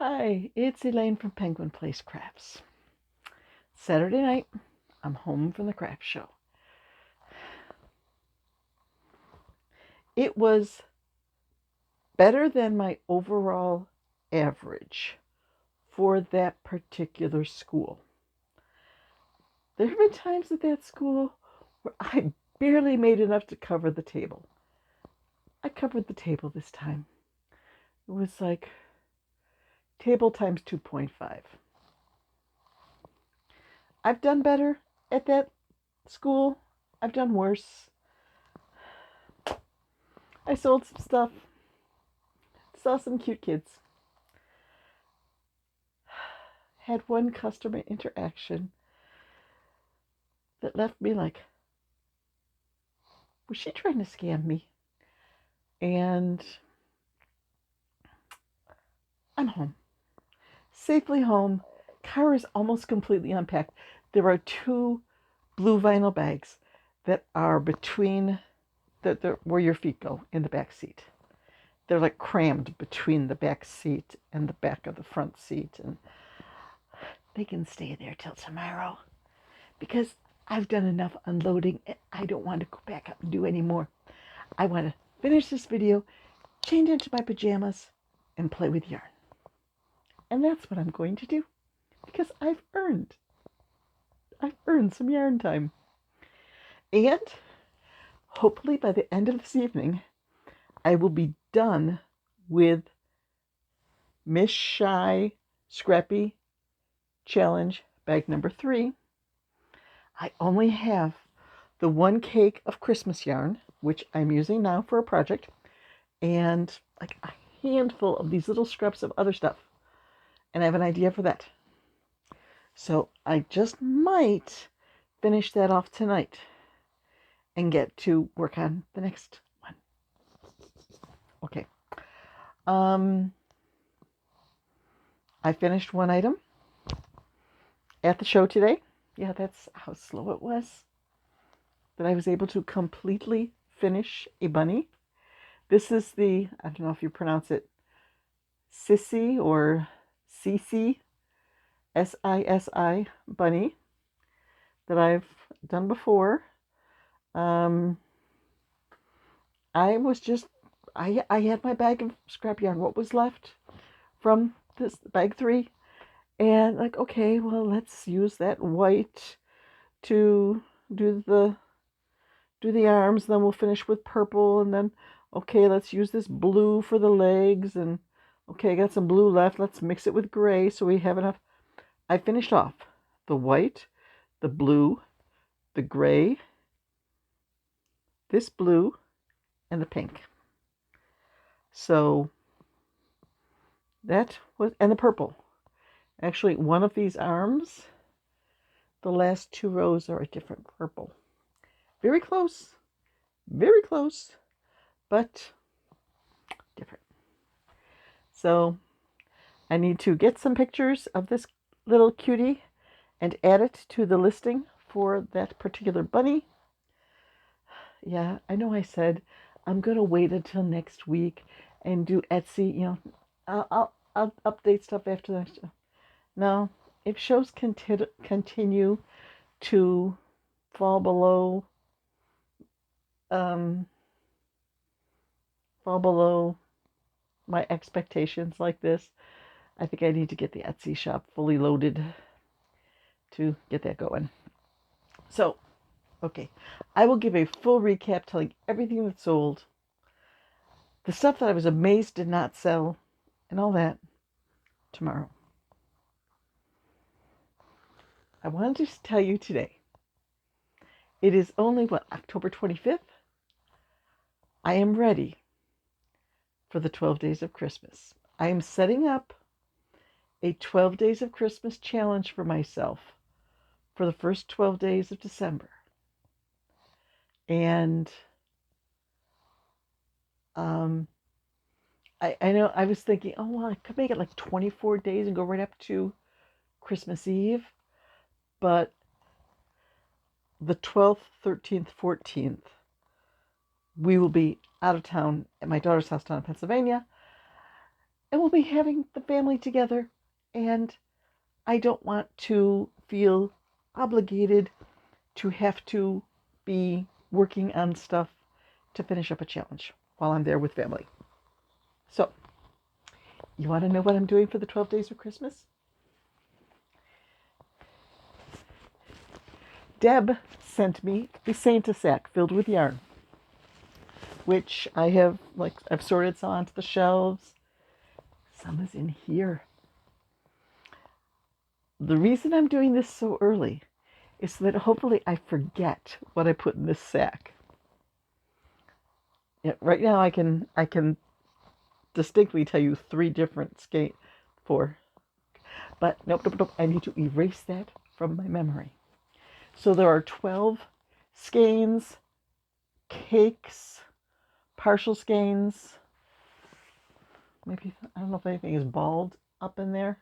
Hi, it's Elaine from Penguin Place Crafts. Saturday night, I'm home from the craft show. It was better than my overall average for that particular school. There have been times at that school where I barely made enough to cover the table. I covered the table this time. It was like table times 2.5. I've done better at that school. I've done worse. I sold some stuff. Saw some cute kids. Had one customer interaction that left me like, was she trying to scam me? And I'm home. Safely home. Car is almost completely unpacked. There are two blue vinyl bags that are between where your feet go in the back seat. They're like crammed between the back seat and the back of the front seat, and they can stay there till tomorrow because I've done enough unloading. I don't want to go back up and do any more. I want to finish this video, change into my pajamas, and play with yarn. And that's what I'm going to do because I've earned some yarn time. And hopefully by the end of this evening, I will be done with Miss Shy Scrappy Challenge bag number 3. I only have the one cake of Christmas yarn, which I'm using now for a project, and like a handful of these little scraps of other stuff. And I have an idea for that. So I just might finish that off tonight and get to work on the next one. Okay. I finished one item at the show today. Yeah, that's how slow it was that I was able to completely finish a bunny. This is the, I don't know if you pronounce it Sisi or Sisi, Sisi bunny that I've done before. I had my bag of scrap yarn, what was left from this bag 3, and like, okay, well, let's use that white to do the arms, then we'll finish with purple, and then okay, let's use this blue for the legs, and okay, I got some blue left, let's mix it with gray so we have enough. I finished off the white, the blue, the gray, this blue, and the pink. So that was, and the purple. Actually, one of these arms, the last 2 rows are a different purple. Very close, but different. So I need to get some pictures of this little cutie and add it to the listing for that particular bunny. Yeah, I know I said I'm going to wait until next week and do Etsy. You know, I'll update stuff after that. No, if shows continue to fall below my expectations like this, I think I need to get the Etsy shop fully loaded to get that going. So, okay, I will give a full recap telling everything that sold, the stuff that I was amazed did not sell, and all that tomorrow. I wanted to tell you today, it is only, October 25th? I am ready for the 12 Days of Christmas. I am setting up a 12 Days of Christmas challenge for myself for the first 12 days of December. And I know I was thinking, oh, well, I could make it like 24 days and go right up to Christmas Eve. But the 12th, 13th, 14th, we will be out of town at my daughter's house down in Pennsylvania. and we'll be having the family together, and I don't want to feel obligated to have to be working on stuff to finish up a challenge while I'm there with family. So, you want to know what I'm doing for the 12 days of Christmas? Deb sent me a Santa sack filled with yarn, which I've sorted some onto the shelves. Some is in here. The reason I'm doing this so early is so that hopefully I forget what I put in this sack. Yeah, right now I can distinctly tell you 3 different skeins, 4, but nope. I need to erase that from my memory. So there are 12 skeins, cakes, partial skeins. Maybe, I don't know if anything is balled up in there.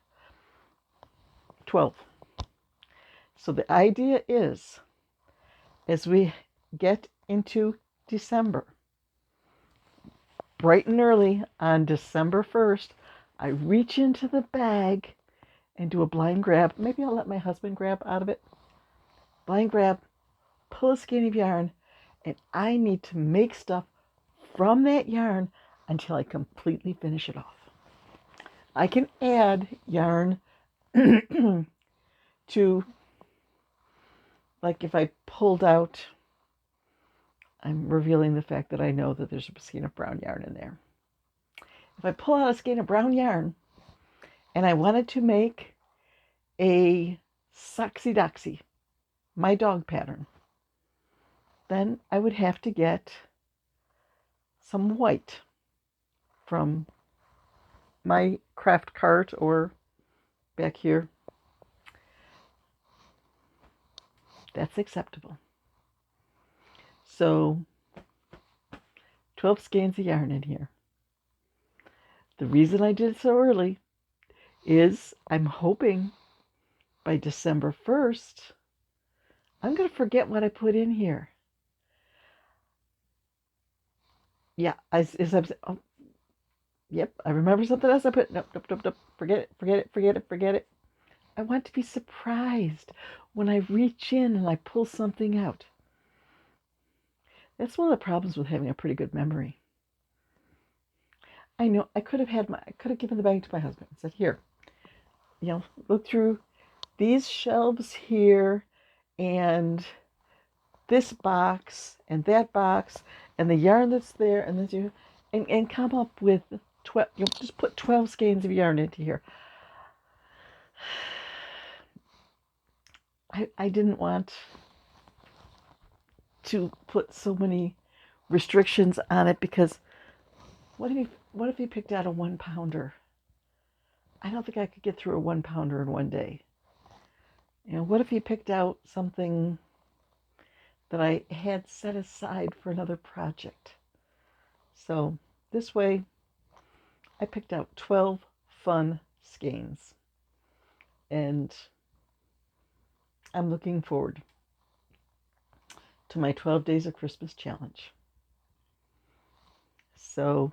12. So the idea is, as we get into December, bright and early on December 1st, I reach into the bag and do a blind grab. Maybe I'll let my husband grab out of it. Blind grab, pull a skein of yarn, and I need to make stuff from that yarn until I completely finish it off. I can add yarn to, like if I pulled out, I'm revealing the fact that I know that there's a skein of brown yarn in there. If I pull out a skein of brown yarn and I wanted to make a Soxy Doxy, my dog pattern, then I would have to get some white from my craft cart or back here. That's acceptable. So 12 skeins of yarn in here. The reason I did it so early is I'm hoping by December 1st, I'm going to forget what I put in here. Yeah, as I'm saying, oh, yep, I remember something else I put. Nope. Forget it. I want to be surprised when I reach in and I pull something out. That's one of the problems with having a pretty good memory. I know I could have given the bag to my husband and said, here, look through these shelves here and this box and that box and the yarn that's there and then and come up with 12. Just put 12 skeins of yarn into here. I didn't want to put so many restrictions on it, because what if he picked out a 1-pounder? I don't think I could get through a 1-pounder in one day. What if he picked out something that I had set aside for another project? So this way, I picked out 12 fun skeins, and I'm looking forward to my 12 Days of Christmas challenge. So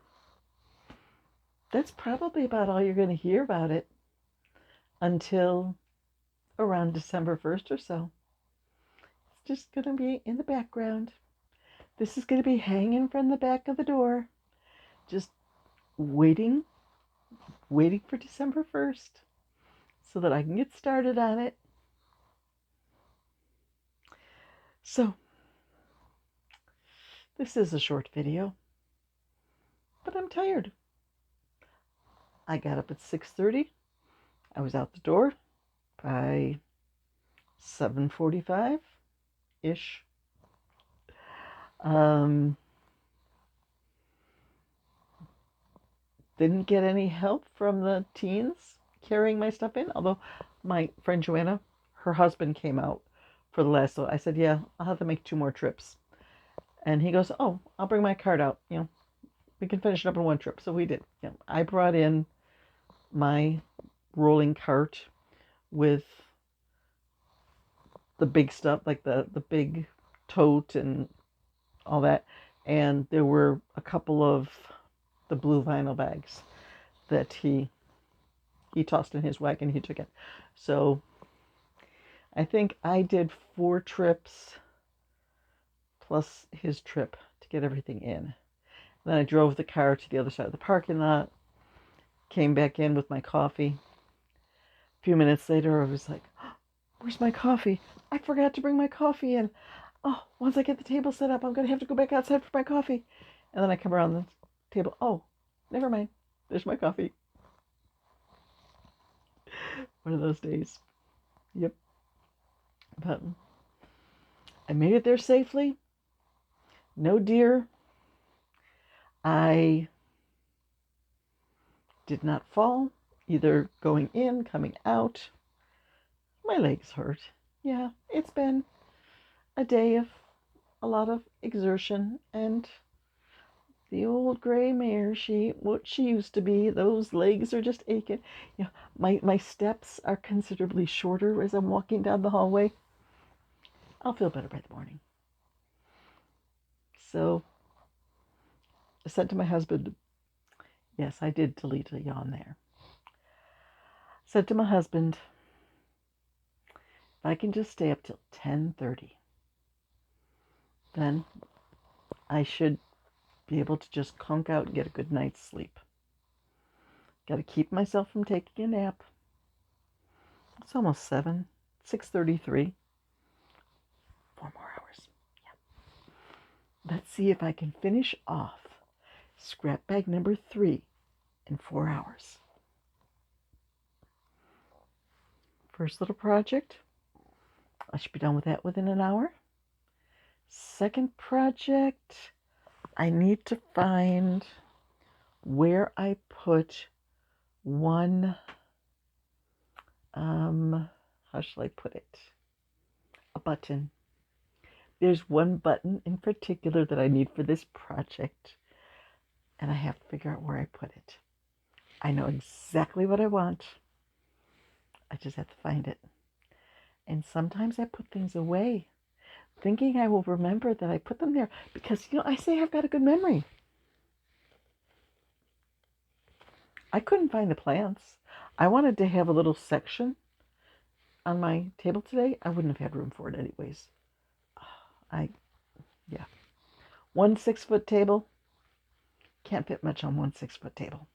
that's probably about all you're going to hear about it until around December 1st or so. It's just going to be in the background. This is going to be hanging from the back of the door, just waiting for December 1st so that I can get started on it. So, this is a short video, but I'm tired. I got up at 6:30. I was out the door by 7:45-ish. Didn't get any help from the teens carrying my stuff in, although my friend Joanna, her husband came out for the last, so I said, yeah, I'll have to make 2 more trips. And he goes, oh, I'll bring my cart out. We can finish it up in 1 trip. So we did. I brought in my rolling cart with the big stuff, like the big tote and all that. And there were a couple of the blue vinyl bags. that he tossed in his wagon. He took it. So I think I did 4 trips plus his trip to get everything in. Then I drove the car to the other side of the parking lot, came back in with my coffee. A few minutes later, I was like, oh, where's my coffee? I forgot to bring my coffee in. Oh, once I get the table set up, I'm going to have to go back outside for my coffee. And then I come around the table. Oh, never mind. There's my coffee. One of those days. Yep. But I made it there safely. No deer. I did not fall, either going in, coming out. My legs hurt. Yeah, it's been a day of a lot of exertion, and the old gray mare, what she used to be, those legs are just aching. You know, my steps are considerably shorter as I'm walking down the hallway. I'll feel better by the morning. So I said to my husband, yes, I did delete a yawn there. Said to my husband, if I can just stay up till 10:30, then I should be able to just conk out and get a good night's sleep. Got to keep myself from taking a nap. It's almost 7, 6:33. 4 more hours. Yeah. Let's see if I can finish off scrap bag number 3 in 4 hours. First little project, I should be done with that within an hour. Second project, I need to find where I put one, how shall I put it? A button. There's one button in particular that I need for this project, and I have to figure out where I put it. I know exactly what I want. I just have to find it. And sometimes I put things away, thinking I will remember that I put them there, because, you know, I say I've got a good memory. I couldn't find the plants. I wanted to have a little section on my table today. I wouldn't have had room for it anyways. Yeah. 1 6-foot table. Can't fit much on 1 6-foot table.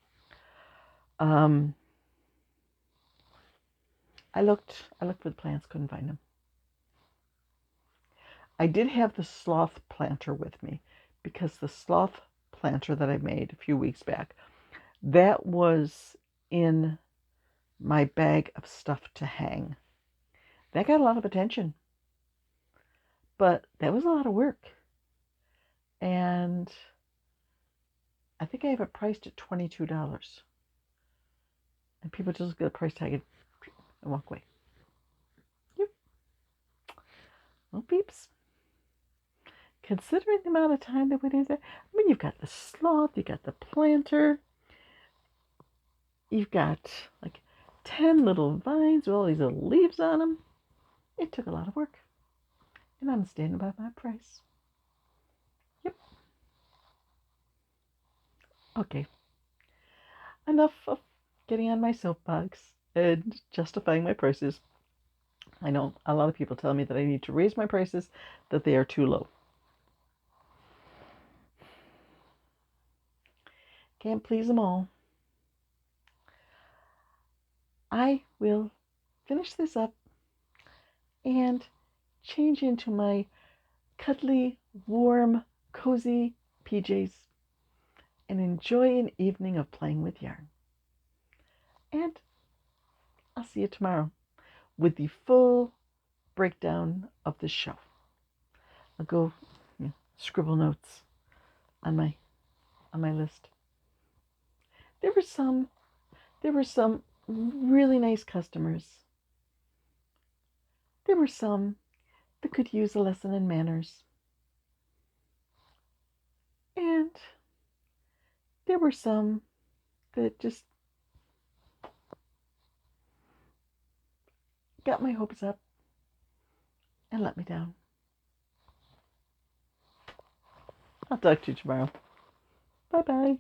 I looked for the plants, couldn't find them. I did have the sloth planter with me, because the sloth planter that I made a few weeks back, that was in my bag of stuff to hang. That got a lot of attention, but that was a lot of work. And I think I have it priced at $22. And people just get a price tag and walk away. Yep. Well, peeps, considering the amount of time that went into it, I mean, you've got the sloth, you've got the planter, you've got like 10 little vines with all these little leaves on them. It took a lot of work. And I'm standing by my price. Yep. Okay. Enough of getting on my soapbox and justifying my prices. I know a lot of people tell me that I need to raise my prices, that they are too low. Can't please them all. I will finish this up and change into my cuddly, warm, cozy PJs and enjoy an evening of playing with yarn. And I'll see you tomorrow with the full breakdown of the show. I'll go scribble notes on my list. There were some really nice customers. There were some that could use a lesson in manners. And there were some that just got my hopes up and let me down. I'll talk to you tomorrow. Bye-bye.